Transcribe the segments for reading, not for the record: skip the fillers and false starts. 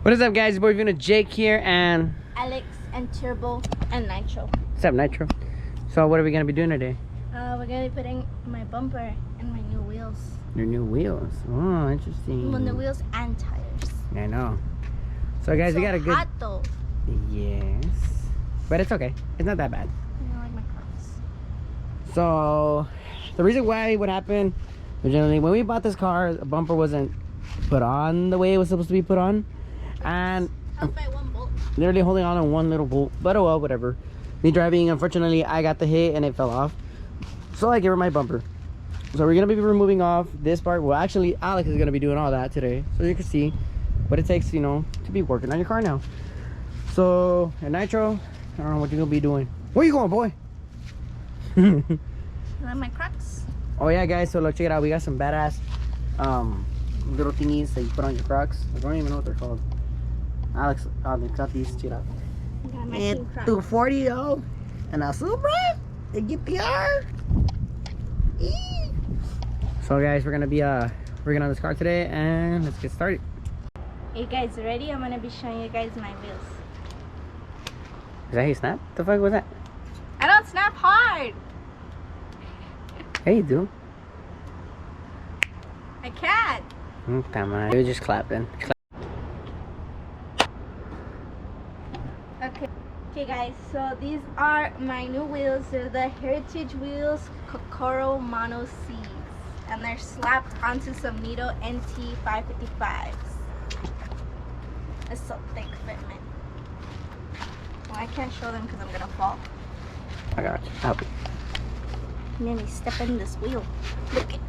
What is up, guys? Your boy Vina Jake here, and Alex and Turbo and Nitro. What's up, Nitro? So what are we gonna be doing today? We're gonna be putting my bumper and my new wheels. Your new wheels. Oh, interesting. Well, new wheels and tires. I know. So guys, we got a good. Hot though. Yes, but it's okay. It's not that bad. I don't like my Crocs. So the reason why what happened originally when we bought this car, the bumper wasn't put on the way it was supposed to be put on, and Held by one bolt. literally holding on one little bolt. But oh well, whatever. Me driving, unfortunately, I got the hit and it fell off. So I gave her my bumper. So we're gonna be removing off this part. Well, actually, Alex is gonna be doing all that today, so you can see what it takes, you know, to be working on your car now. So, and Nitro, I don't know what you're gonna be doing. Where you going, boy? You like my Crocs? Oh yeah, guys. So look, check it out. We got some badass little thingies that you put on your Crocs. I don't even know what they're called. Alex, they got these. Check it out. I got my And pink Crocs. 240 though, and I super and get PR. So guys, we're gonna be working on this car today, and let's get started. Hey guys, ready? I'm gonna be showing you guys my wheels. Is that how you snap? The fuck was that? I don't snap hard. Hey, you do. I can't. Come on, you're just clapping. Okay guys, so these are my new wheels. They're the Heritage Wheels Kokoro Mono Cs, and they're slapped onto some Nito NT 555s. It's so thick fitment. Well, I can't show them because I'm gonna fall. I got you. Help you. Nearly step in this wheel. Look it.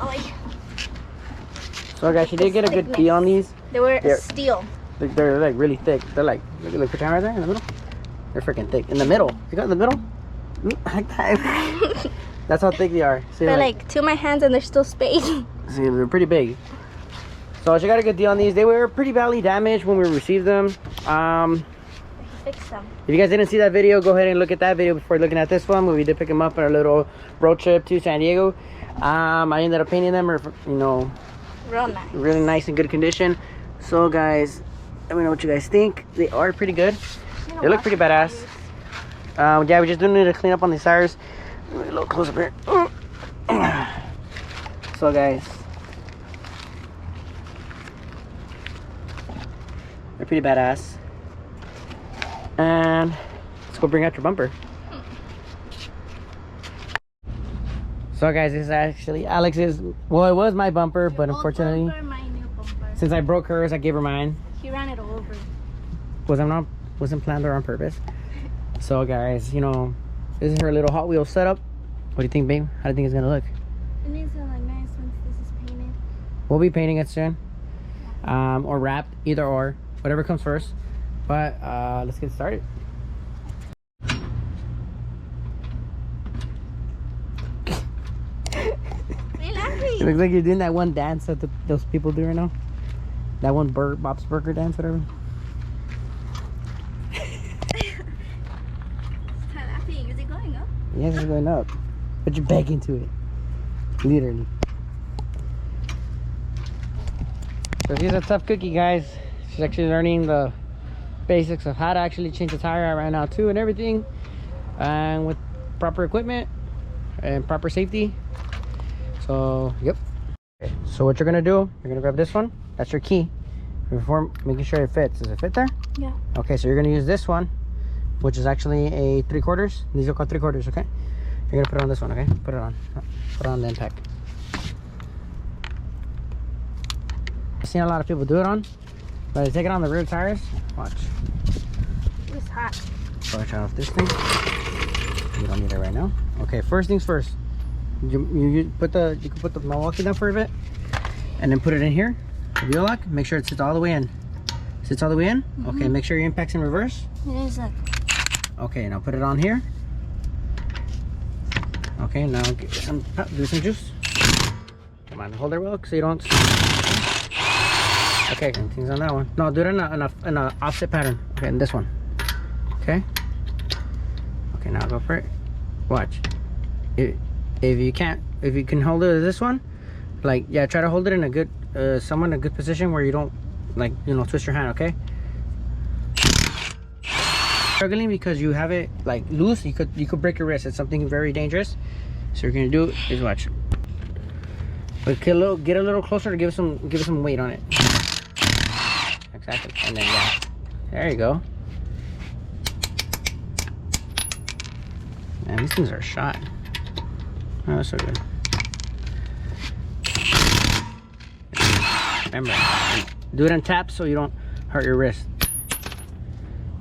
Oh yeah. So guys, she did get a good deal on these. They were They're- steel. They're like really thick. They're like, look at the camera right there in the middle. They're freaking thick. In the middle. You got in the middle? Like that. That's how thick they are. See, They're like two of my hands and there's still space. See, they're pretty big. So she got a good deal on these. They were pretty badly damaged when we received them. Fix them. If you guys didn't see that video, go ahead and look at that video before looking at this one, where we did pick them up on our little road trip to San Diego. I ended up painting them, you know, Real nice. really nice and good condition. So guys, let me know what you guys think. They are pretty good. They look pretty badass. Yeah, we just do need to clean up on these tires. A little close up here. So guys, they're pretty badass. And let's go bring out your bumper. So guys, this is actually Alex's. Well, it was my bumper, but unfortunately, My new bumper. since I broke hers, I gave her mine. He ran it over. Wasn't planned or on purpose. So guys, you know, this is her little Hot Wheels setup. What do you think, babe? How do you think it's gonna look? It needs to look nice once this is painted. We'll be painting it soon, or wrapped, either or, whatever comes first. But let's get started. It looks like you're doing that one dance that those people do right now. That one Bob's Burger dance, whatever. Is it going up? Yes, it's going up. But you're back into it. Literally. So she's a tough cookie, guys. She's actually learning the basics of how to actually change the tire out right now too, and everything. And with proper equipment and proper safety. So, yep. Okay, so what you're gonna do, you're gonna grab this one. That's your key. Before making sure it fits. Does it fit there? Yeah. Okay, so you're gonna use this one, which is actually a 3/4. These are called 3/4, okay? You're gonna put it on this one, okay? Put it on. Put it on the impact. I've seen a lot of people do it on, but they take it on the rear tires. Watch. It's hot. Watch out with this thing. You don't need it right now. Okay, first things first. You can put the Milwaukee down for a bit, and then put it in here. The wheel lock. Make sure it sits all the way in. Sits all the way in. Okay. Make sure your impact's in reverse. It is like. Okay, now put it on here. Okay, now get some, do some juice. Come on, hold it well so you don't. Okay, things on that one. No, do it in a offset pattern. Okay, in this one. Okay. Okay, now go for it. Watch. If you can hold it with this one, like, yeah, try to hold it in a good somewhat in a good position where you don't, like, you know, twist your hand, okay? Struggling because you have it like loose, you could break your wrist. It's something very dangerous. So you're gonna do is watch. But get a little closer to give it some weight on it. Exactly. And then yeah. There you go. Man, these things are shot. Oh, that's so good. Remember, do it on tap so you don't hurt your wrist.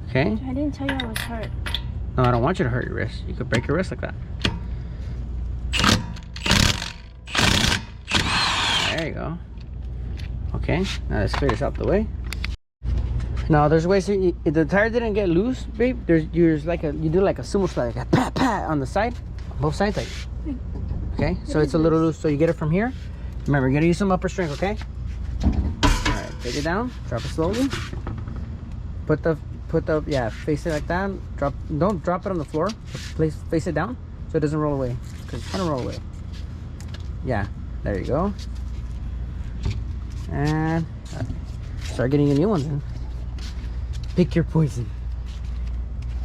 Okay? I didn't tell you I was hurt. No, I don't want you to hurt your wrist. You could break your wrist like that. There you go. Okay, now let's clear this out the way. Now there's ways to, if the tire didn't get loose, babe, there's like you do like a sumo slide, like a pat pat on the side, both sides, like. Okay, so it's a little loose, so you get it from here. Remember, you're gonna use some upper strength, okay? All right, take it down, drop it slowly. Put the yeah, face it like that. Don't drop it on the floor. Face it down so it doesn't roll away. Cause it's gonna roll away. Yeah, there you go. And start getting the new ones in. Pick your poison.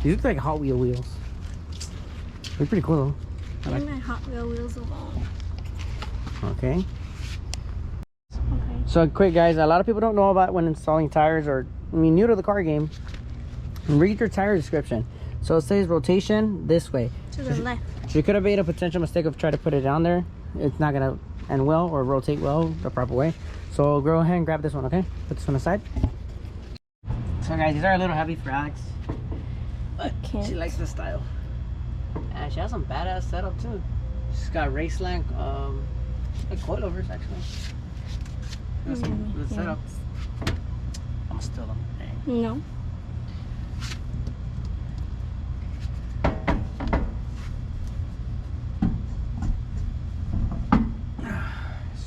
These look like Hot Wheel wheels. They're pretty cool though. Leave my Hot Wheel wheels alone. Okay. Okay. So quick guys, a lot of people don't know about when installing tires, or I mean new to the car game. Read your tire description. So it says rotation this way. To the left. So you could have made a potential mistake of trying to put it down there. It's not gonna end well or rotate well the proper way. So go ahead and grab this one, okay? Put this one aside. So guys, these are a little heavy for Alex, but she likes the style. And she has some badass setup too. She's got race length, like coilovers actually. Got some good setups. I'm gonna steal them. Dang. No.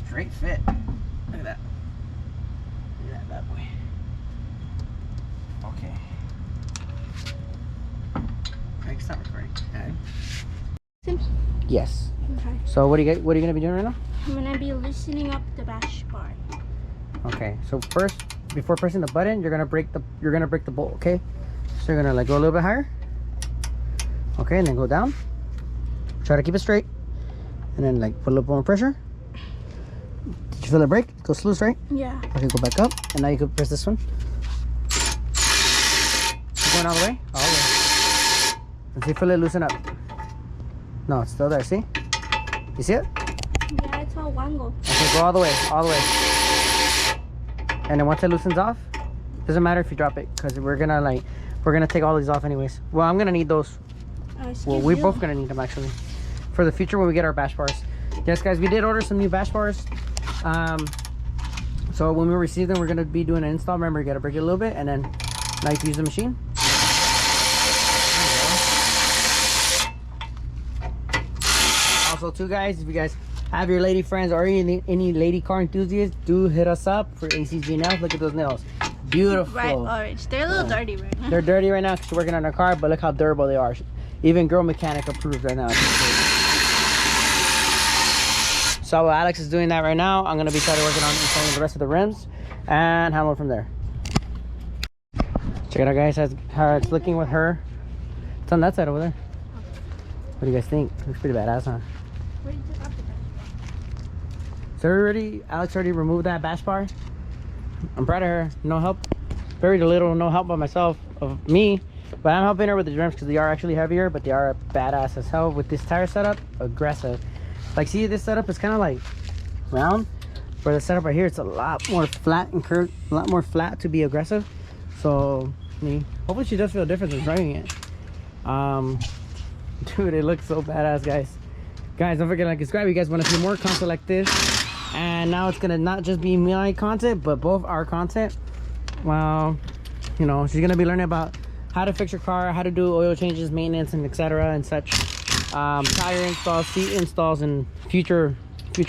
Straight fit. Look at that. Look at that boy. Okay. I can stop recording. Alright. Yes. Okay. So what are you gonna be doing right now? I'm gonna be loosening up the bash bar. Okay. So first, before pressing the button, you're gonna break the bolt. Okay. So you're gonna like go a little bit higher. Okay, and then go down. Try to keep it straight, and then like put a little more pressure. Did you feel it break? It goes loose, right? Yeah. Okay, go back up, and now you can press this one. Keep going all the way? All the way. And see, feel it loosen up. No, it's still there, see? You see it? Yeah, it's all one go. Okay, go all the way, all the way. And then once it loosens off, doesn't matter if you drop it, because we're gonna take all these off anyways. Well, I'm gonna need those. Well, we're both gonna need them actually for the future when we get our bash bars. Yes guys, we did order some new bash bars. So when we receive them, we're gonna be doing an install. Remember, you gotta break it a little bit, and then now you can use the machine. Also too guys, if you guys have your lady friends or any lady car enthusiasts, do hit us up for ACG nails. Look at those nails, beautiful. Bright orange. They're a little dirty right now. They're dirty right now because we're working on our car, but look how durable they are. Even girl mechanic approved right now. So Alex is doing that right now. I'm gonna be starting working on installing the rest of the rims and handle it from there. Check it out guys, how it's looking with her. It's on that side over there. What do you guys think? Looks pretty badass, huh? Where did you drop the bash So Alex already removed that bash bar. I'm proud of her. No help, very little, no help by myself, of me. But I'm helping her with the rims because they are actually heavier, but they are badass as hell with this tire setup. Aggressive. Like, see, this setup is kind of like round. For the setup right here, it's a lot more flat and curved, a lot more flat to be aggressive. So, I mean, hopefully she does feel a difference in driving it. Dude, it looks so badass, guys. Guys, don't forget to like, subscribe. You guys want to see more content like this. And now it's gonna not just be my content, but both our content. Well, you know, she's gonna be learning about how to fix your car, how to do oil changes, maintenance, and etc. and such. Tire installs, seat installs, and future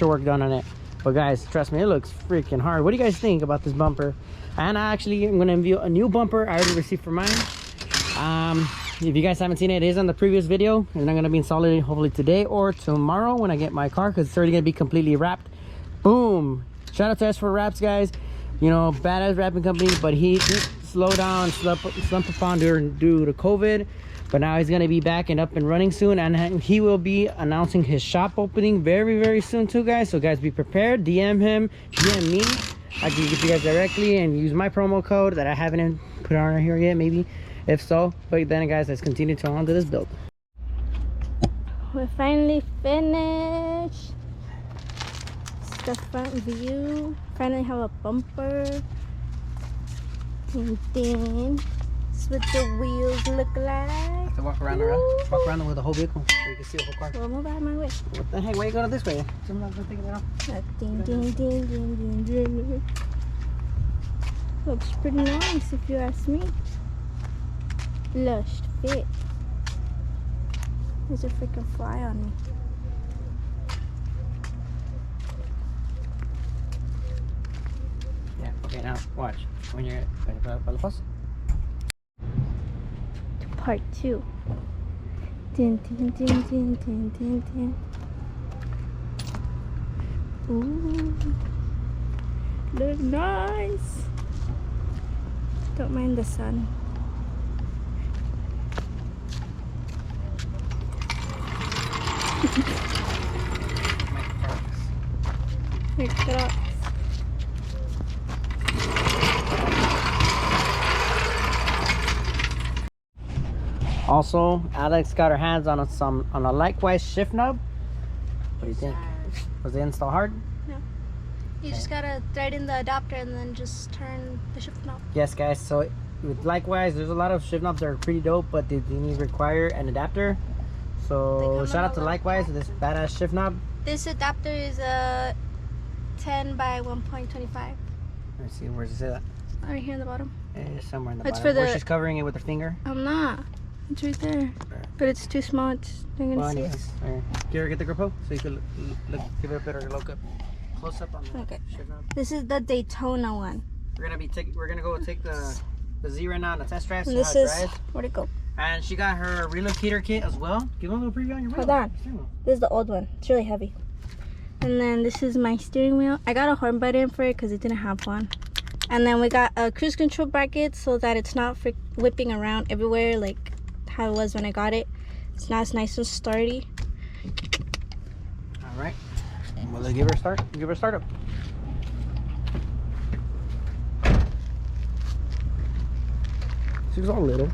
work done on it. But guys, trust me, it looks freaking hard. What do you guys think about this bumper? And I actually am gonna review a new bumper I already received for mine. If you guys haven't seen it, it is on the previous video, and I'm gonna be installing it hopefully today or tomorrow when I get my car, because it's already gonna be completely wrapped. Boom. Check shout out to S4 Wraps, guys. You know, badass wrapping company, but he slowed down, slumped upon due to COVID. But now he's gonna be back and up and running soon, and he will be announcing his shop opening very, very soon too, guys. So guys, be prepared. DM him, DM me. I can get you guys directly and use my promo code that I haven't put on here yet, maybe, if so. But then, guys, let's continue to on to this build. We're finally finished. It's the front view. Finally have a bumper. And then this is what the wheels look like. Have to walk around with the whole vehicle so you can see the whole car. Well, move out of my way. What the heck? Why are you going this way? I'm not taking it off. Ding, ding, ding, ding, ding, ding. Looks pretty nice if you ask me. Lush fit. There's a freaking fly on me. Yeah, okay, now watch. When you're at the bus. Part 2. Din, din, din, din, din, din, din. Ooh. Look nice. Don't mind the sun. Your Crocs. Also, Alex got her hands on a likewise shift knob. What do you think? Was the install hard? No. You just gotta thread in the adapter and then just turn the shift knob. Yes, guys. So with likewise, there's a lot of shift knobs that are pretty dope, but they require an adapter. So shout out to likewise this badass shift knob. This adapter is a 10 by 1.25. Let's see, where's it say that? Right here in the bottom. It's somewhere in the That's bottom. for Where the- she's covering it with her finger. I'm not. It's right there. But it's too small. They're gonna Well, see anyways, it. all right. Give her get the GoPro so you can look, give it a better close up on the Okay. shift knob. This is the Daytona one. We're gonna go take the Z right now on the test drive. And See this how it is, drives. where'd it go? And she got her relocator kit as well. Give them a little preview on your wheel. Hold on. This is the old one. It's really heavy. And then this is my steering wheel. I got a horn button for it because it didn't have one. And then we got a cruise control bracket so that it's not whipping around everywhere like how it was when I got it. It's now it's nice and sturdy. All right. Well, let's give her a start. Give her a startup. She was all little.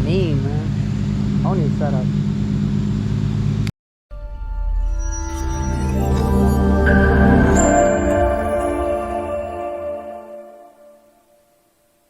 Mean, man. Pony setup.